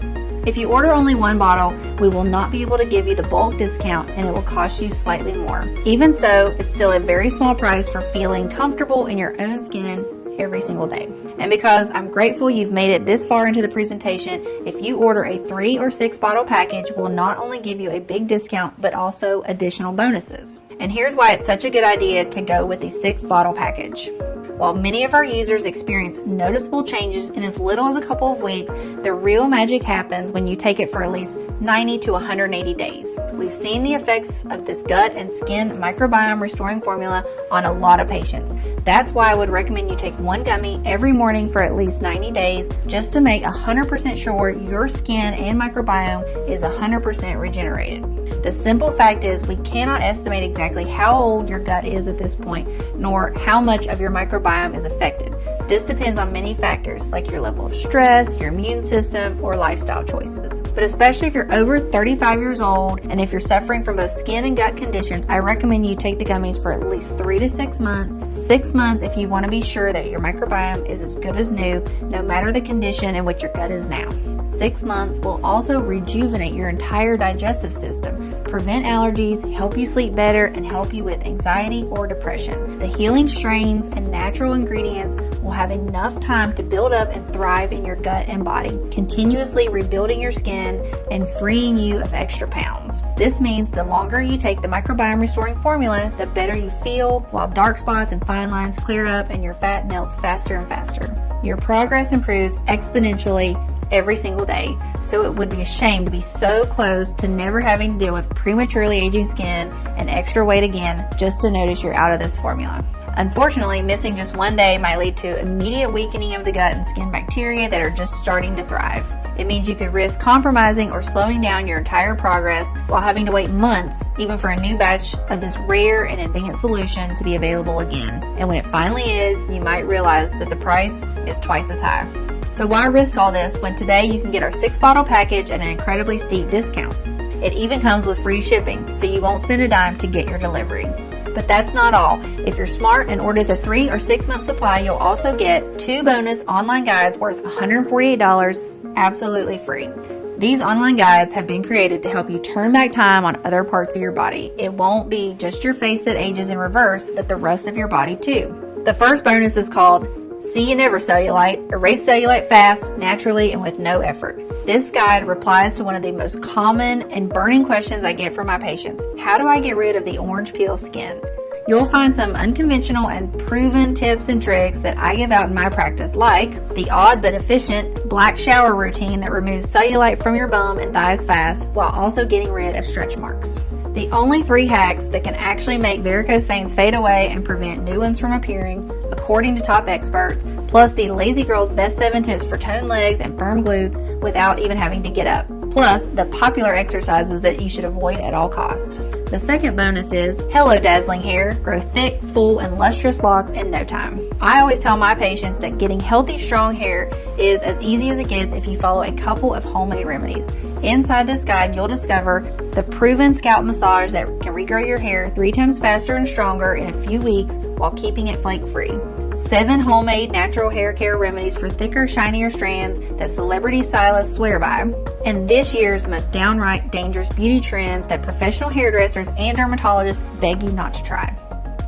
If you order only one bottle, we will not be able to give you the bulk discount and it will cost you slightly more. Even so, it's still a very small price for feeling comfortable in your own skin every single day. And because I'm grateful you've made it this far into the presentation, if you order a 3 or 6 bottle package, we'll not only give you a big discount, but also additional bonuses. And here's why it's such a good idea to go with the 6 bottle package. While many of our users experience noticeable changes in as little as a couple of weeks, the real magic happens when you take it for at least 90 to 180 days. We've seen the effects of this gut and skin microbiome restoring formula on a lot of patients. That's why I would recommend you take one gummy every morning for at least 90 days just to make 100% sure your skin and microbiome is 100% regenerated. The simple fact is we cannot estimate exactly how old your gut is at this point, nor how much of your microbiome is affected. This depends on many factors like your level of stress, your immune system, or lifestyle choices. But especially if you're over 35 years old and if you're suffering from both skin and gut conditions, I recommend you take the gummies for at least 3 to 6 months. 6 months if you want to be sure that your microbiome is as good as new, no matter the condition in which your gut is now. 6 months will also rejuvenate your entire digestive system, prevent allergies, help you sleep better, and help you with anxiety or depression. The healing strains and natural ingredients will have enough time to build up and thrive in your gut and body, continuously rebuilding your skin and freeing you of extra pounds. This means the longer you take the microbiome restoring formula, the better you feel, while dark spots and fine lines clear up and your fat melts faster and faster. Your progress improves exponentially every single day, so it would be a shame to be so close to never having to deal with prematurely aging skin and extra weight again just to notice you're out of this formula. Unfortunately, missing just one day might lead to immediate weakening of the gut and skin bacteria that are just starting to thrive. It means you could risk compromising or slowing down your entire progress while having to wait months even for a new batch of this rare and advanced solution to be available again. And when it finally is, you might realize that the price is twice as high. So why risk all this when today you can get our 6-bottle package at an incredibly steep discount? It even comes with free shipping, so you won't spend a dime to get your delivery. But that's not all. If you're smart and order the 3 or 6 month supply, you'll also get 2 bonus online guides worth $148 absolutely free. These online guides have been created to help you turn back time on other parts of your body. It won't be just your face that ages in reverse, but the rest of your body too. The first bonus is called See You Never Cellulite, Erase Cellulite Fast, Naturally, and with No Effort. This guide replies to one of the most common and burning questions I get from my patients. How do I get rid of the orange peel skin? You'll find some unconventional and proven tips and tricks that I give out in my practice, like the odd but efficient black shower routine that removes cellulite from your bum and thighs fast while also getting rid of stretch marks. The only 3 hacks that can actually make varicose veins fade away and prevent new ones from appearing, according to top experts, plus the Lazy Girl's best 7 tips for toned legs and firm glutes without even having to get up, plus the popular exercises that you should avoid at all costs. The second bonus is Hello Dazzling Hair, grow thick, full, and lustrous locks in no time. I always tell my patients that getting healthy, strong hair is as easy as it gets if you follow a couple of homemade remedies. Inside this guide, you'll discover the proven scalp massage that can regrow your hair 3 times faster and stronger in a few weeks while keeping it flake-free. 7 homemade natural hair care remedies for thicker, shinier strands that celebrity stylists swear by. And this year's most downright dangerous beauty trends that professional hairdressers and dermatologists beg you not to try.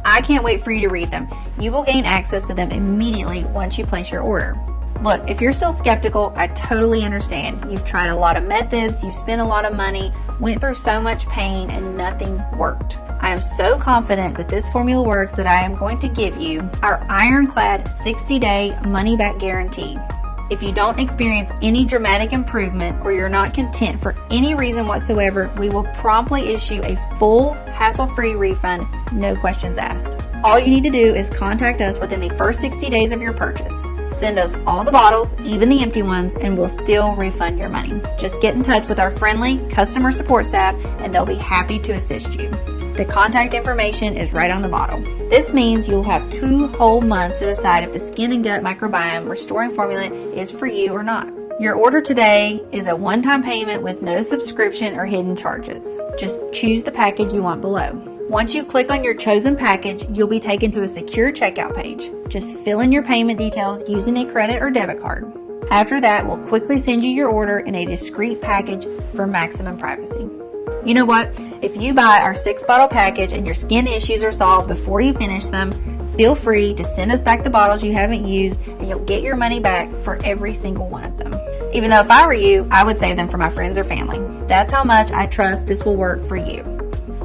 I can't wait for you to read them. You will gain access to them immediately once you place your order. Look, if you're still skeptical, I totally understand. You've tried a lot of methods, you've spent a lot of money, went through so much pain, and nothing worked. I am so confident that this formula works that I am going to give you our ironclad 60-day money-back guarantee. If you don't experience any dramatic improvement or you're not content for any reason whatsoever, we will promptly issue a full, hassle-free refund, no questions asked. All you need to do is contact us within the first 60 days of your purchase. Send us all the bottles, even the empty ones, and we'll still refund your money. Just get in touch with our friendly customer support staff and they'll be happy to assist you. The contact information is right on the bottle. This means you'll have 2 whole months to decide if the skin and gut microbiome restoring formula is for you or not. Your order today is a one-time payment with no subscription or hidden charges. Just choose the package you want below. Once you click on your chosen package, you'll be taken to a secure checkout page. Just fill in your payment details using a credit or debit card. After that, we'll quickly send you your order in a discreet package for maximum privacy. You know what? If you buy our 6-bottle package and your skin issues are solved before you finish them, feel free to send us back the bottles you haven't used and you'll get your money back for every single one of them. Even though if I were you, I would save them for my friends or family. That's how much I trust this will work for you.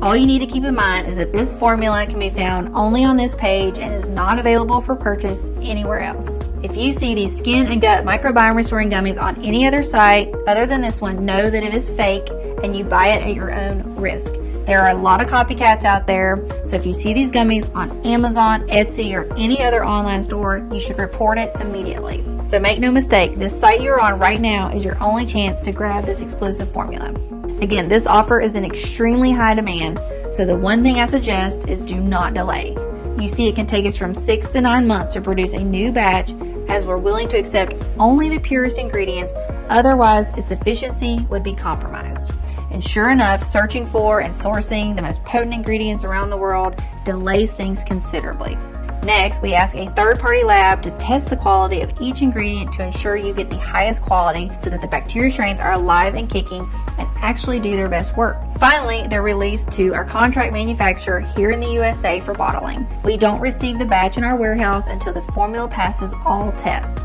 All you need to keep in mind is that this formula can be found only on this page and is not available for purchase anywhere else. If you see these skin and gut microbiome restoring gummies on any other site other than this one, know that it is fake and you buy it at your own risk. There are a lot of copycats out there, so if you see these gummies on Amazon, Etsy, or any other online store, you should report it immediately. So make no mistake, this site you're on right now is your only chance to grab this exclusive formula. Again, this offer is in extremely high demand, so the one thing I suggest is do not delay. You see, it can take us from 6 to 9 months to produce a new batch, as we're willing to accept only the purest ingredients, otherwise its efficiency would be compromised. And sure enough, searching for and sourcing the most potent ingredients around the world delays things considerably. Next, we ask a third-party lab to test the quality of each ingredient to ensure you get the highest quality so that the bacteria strains are alive and kicking and actually do their best work. Finally, they're released to our contract manufacturer here in the USA for bottling. We don't receive the batch in our warehouse until the formula passes all tests.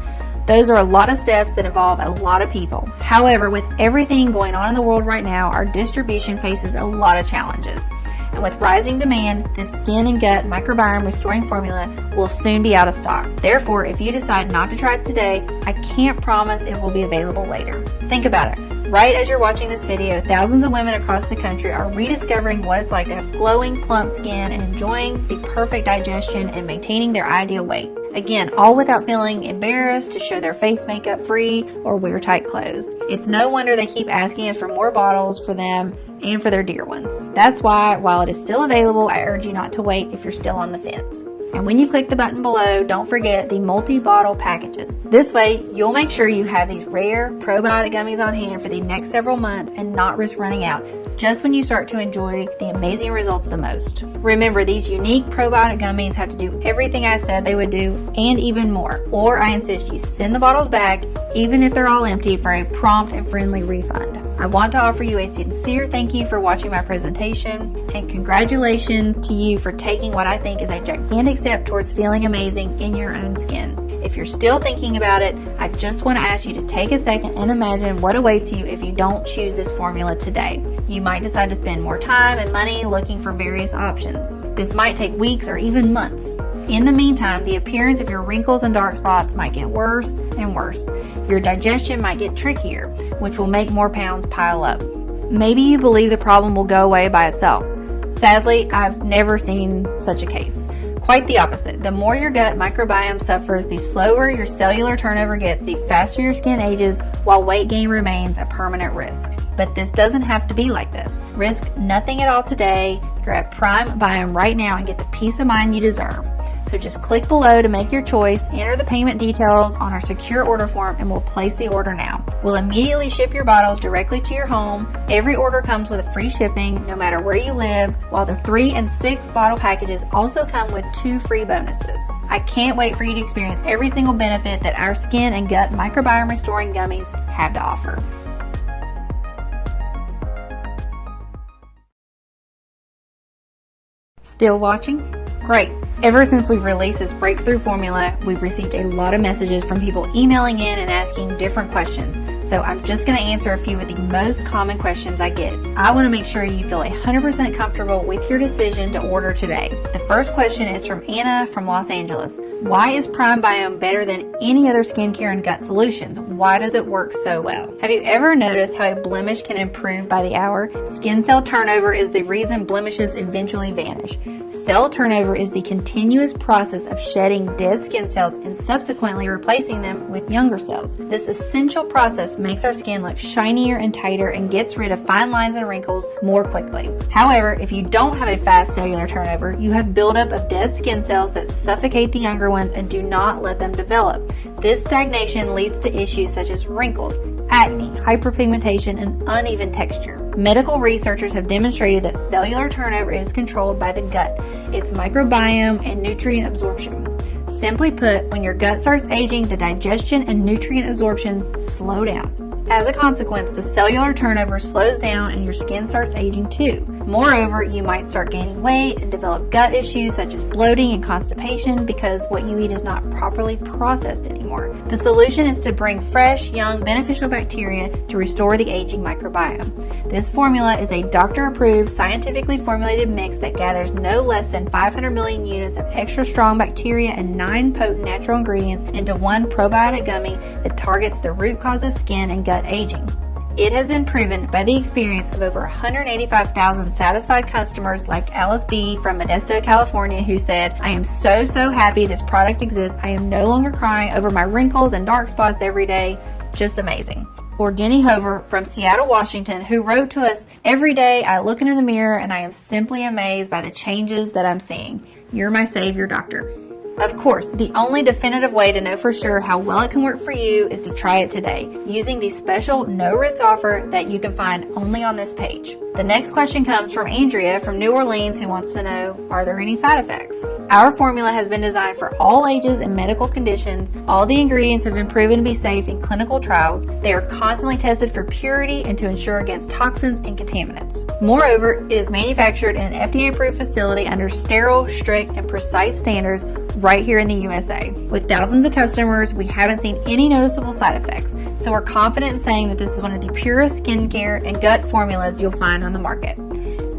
Those are a lot of steps that involve a lot of people. However, with everything going on in the world right now, our distribution faces a lot of challenges. And with rising demand, this skin and gut microbiome restoring formula will soon be out of stock. Therefore, if you decide not to try it today, I can't promise it will be available later. Think about it. Right as you're watching this video, thousands of women across the country are rediscovering what it's like to have glowing, plump skin and enjoying the perfect digestion and maintaining their ideal weight. Again, all without feeling embarrassed to show their face makeup free or wear tight clothes. It's no wonder they keep asking us for more bottles for them and for their dear ones. That's why, while it is still available, I urge you not to wait if you're still on the fence. And when you click the button below, don't forget the multi-bottle packages. This way, you'll make sure you have these rare probiotic gummies on hand for the next several months and not risk running out just when you start to enjoy the amazing results the most. Remember, these unique probiotic gummies have to do everything I said they would do and even more. Or I insist you send the bottles back, even if they're all empty, for a prompt and friendly refund. I want to offer you a sincere thank you for watching my presentation, and congratulations to you for taking what I think is a gigantic step towards feeling amazing in your own skin. If you're still thinking about it, I just want to ask you to take a second and imagine what awaits you if you don't choose this formula today. You might decide to spend more time and money looking for various options. This might take weeks or even months. In the meantime, the appearance of your wrinkles and dark spots might get worse and worse. Your digestion might get trickier, which will make more pounds pile up. Maybe you believe the problem will go away by itself. Sadly, I've never seen such a case. Quite the opposite. The more your gut microbiome suffers, the slower your cellular turnover gets, the faster your skin ages, while weight gain remains a permanent risk. But this doesn't have to be like this. Risk nothing at all today. Grab PrimeBiome right now and get the peace of mind you deserve. So just click below to make your choice, enter the payment details on our secure order form, and we'll place the order now. We'll immediately ship your bottles directly to your home. Every order comes with a free shipping, no matter where you live, while the 3 and 6 bottle packages also come with 2 free bonuses. I can't wait for you to experience every single benefit that our skin and gut microbiome restoring gummies have to offer. Still watching? Great. Ever since we've released this breakthrough formula, we've received a lot of messages from people emailing in and asking different questions. So I'm just going to answer a few of the most common questions I get. I want to make sure you feel 100% comfortable with your decision to order today. The first question is from Anna from Los Angeles. Why is PrimeBiome better than any other skincare and gut solutions? Why does it work so well? Have you ever noticed how a blemish can improve by the hour? Skin cell turnover is the reason blemishes eventually vanish. Cell turnover is the continuous process of shedding dead skin cells and subsequently replacing them with younger cells. This essential process makes our skin look shinier and tighter and gets rid of fine lines and wrinkles more quickly. However, if you don't have a fast cellular turnover, you have buildup of dead skin cells that suffocate the younger ones and do not let them develop. This stagnation leads to issues such as wrinkles, acne, hyperpigmentation, and uneven texture. Medical researchers have demonstrated that cellular turnover is controlled by the gut, its microbiome, and nutrient absorption. Simply put, when your gut starts aging, the digestion and nutrient absorption slow down. As a consequence, the cellular turnover slows down and your skin starts aging too. Moreover, you might start gaining weight and develop gut issues such as bloating and constipation because what you eat is not properly processed anymore. The solution is to bring fresh, young, beneficial bacteria to restore the aging microbiome. This formula is a doctor-approved, scientifically formulated mix that gathers no less than 500 million units of extra strong bacteria and 9 potent natural ingredients into one probiotic gummy that targets the root cause of skin and gut aging. It has been proven by the experience of over 185,000 satisfied customers like Alice B. from Modesto, California, who said, "I am so happy this product exists. I am no longer crying over my wrinkles and dark spots every day." Just amazing. Or Jenny Hover from Seattle, Washington, who wrote to us, "Every day I look into the mirror and I am simply amazed by the changes that I'm seeing. You're my savior, doctor." Of course, the only definitive way to know for sure how well it can work for you is to try it today, using the special no-risk offer that you can find only on this page. The next question comes from Andrea from New Orleans, who wants to know, are there any side effects? Our formula has been designed for all ages and medical conditions. All the ingredients have been proven to be safe in clinical trials. They are constantly tested for purity and to ensure against toxins and contaminants. Moreover, it is manufactured in an FDA-approved facility under sterile, strict, and precise standards right here in the USA. With thousands of customers, we haven't seen any noticeable side effects, so we're confident in saying that this is one of the purest skincare and gut formulas you'll find on the market.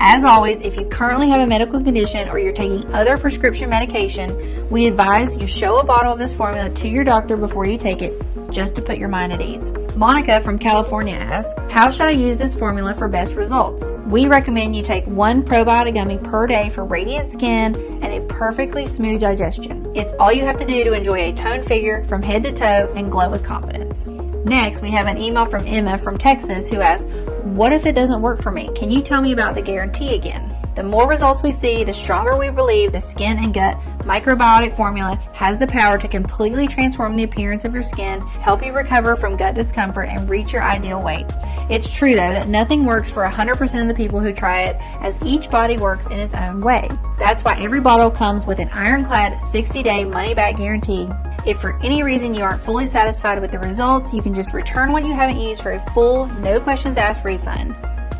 As always, if you currently have a medical condition or you're taking other prescription medication, we advise you show a bottle of this formula to your doctor before you take it, just to put your mind at ease. Monica from California asks, how should I use this formula for best results? We recommend you take 1 probiotic gummy per day for radiant skin and a perfectly smooth digestion. It's all you have to do to enjoy a toned figure from head to toe and glow with confidence. Next, we have an email from Emma from Texas who asks, what if it doesn't work for me? Can you tell me about the guarantee again? The more results we see, the stronger we believe the skin and gut microbiotic formula has the power to completely transform the appearance of your skin, help you recover from gut discomfort, and reach your ideal weight. It's true, though, that nothing works for 100% of the people who try it, as each body works in its own way. That's why every bottle comes with an ironclad 60-day money-back guarantee. If for any reason you aren't fully satisfied with the results, you can just return what you haven't used for a full, no questions asked refund.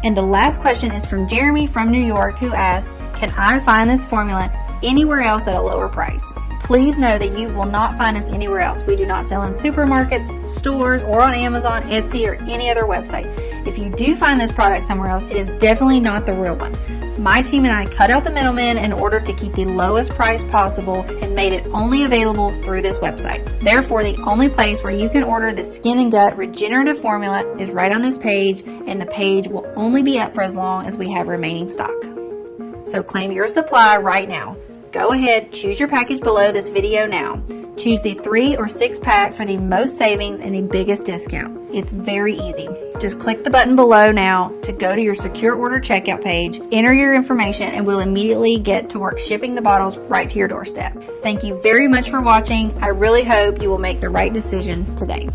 And the last question is from Jeremy from New York, who asks, can I find this formula anywhere else at a lower price? Please know that you will not find us anywhere else. We do not sell in supermarkets, stores, or on Amazon, Etsy, or any other website. If you do find this product somewhere else, it is definitely not the real one. My team and I cut out the middleman in order to keep the lowest price possible and made it only available through this website. Therefore, the only place where you can order the Skin and Gut Regenerative Formula is right on this page, and the page will only be up for as long as we have remaining stock. So claim your supply right now. Go ahead, choose your package below this video now. Choose the 3 or 6 pack for the most savings and the biggest discount. It's very easy. Just click the button below now to go to your secure order checkout page, enter your information, and we'll immediately get to work shipping the bottles right to your doorstep. Thank you very much for watching. I really hope you will make the right decision today.